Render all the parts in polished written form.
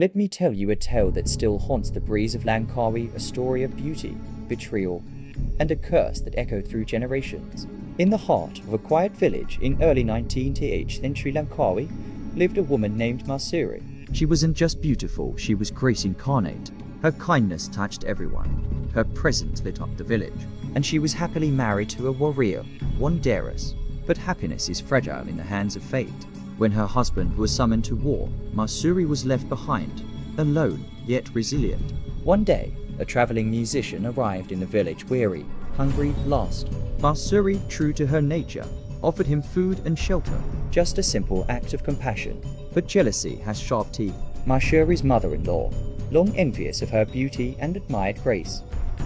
Let me tell you a tale that still haunts the breeze of Langkawi, a story of beauty, betrayal, and a curse that echoed through generations. In the heart of a quiet village in early 19th century Langkawi lived a woman named Mahsuri. She wasn't just beautiful, she was grace incarnate. Her kindness touched everyone. Her presence lit up the village. And she was happily married to a warrior, one Darius. But happiness is fragile in the hands of fate. When her husband was summoned to war, Mahsuri was left behind, alone yet resilient. One day, a traveling musician arrived in the village weary, hungry, lost. Mahsuri, true to her nature, offered him food and shelter, just a simple act of compassion. But jealousy has sharp teeth. Mahsuri's mother-in-law, long envious of her beauty and admired grace,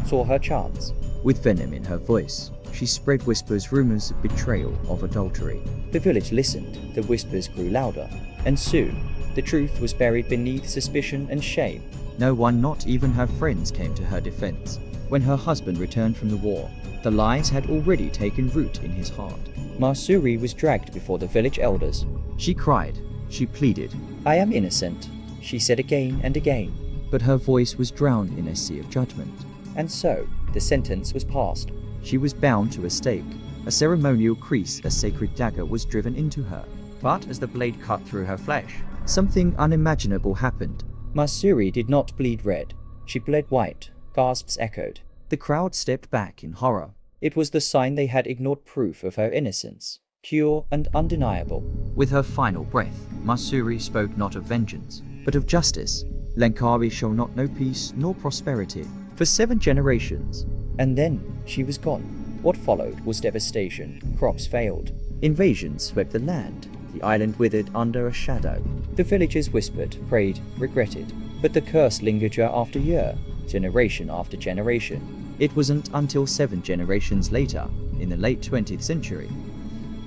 saw her chance. With venom in her voice, she spread whispers, rumors of betrayal, of adultery. The village listened, the whispers grew louder, and soon, the truth was buried beneath suspicion and shame. No one, not even her friends, came to her defense. When her husband returned from the war, the lies had already taken root in his heart. Mahsuri was dragged before the village elders. She cried, she pleaded. "I am innocent," she said again and again. But her voice was drowned in a sea of judgment. And so, the sentence was passed. She was bound to a stake. A ceremonial crease, a sacred dagger was driven into her. But as the blade cut through her flesh, something unimaginable happened. Mahsuri did not bleed red. She bled white. Gasps echoed. The crowd stepped back in horror. It was the sign they had ignored, proof of her innocence, pure and undeniable. With her final breath, Mahsuri spoke not of vengeance, but of justice. Langkawi shall not know peace nor prosperity for 7 generations. And then she was gone. What followed was devastation. Crops failed. Invasions swept the land. The island withered under a shadow. The villagers whispered, prayed, regretted. But the curse lingered year after year, generation after generation. It wasn't until 7 generations later, in the late 20th century,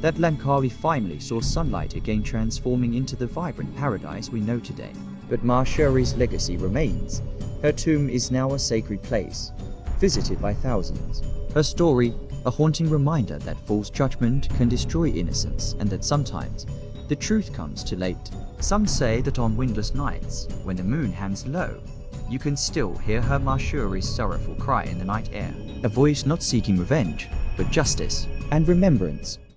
that Langkawi finally saw sunlight again, transforming into the vibrant paradise we know today. But Mahsuri's legacy remains. Her tomb is now a sacred place, visited by thousands. Her story, a haunting reminder that false judgment can destroy innocence, and that sometimes the truth comes too late. Some say that on windless nights, when the moon hangs low, you can still hear her Mahsuri's sorrowful cry in the night air. A voice not seeking revenge, but justice and remembrance.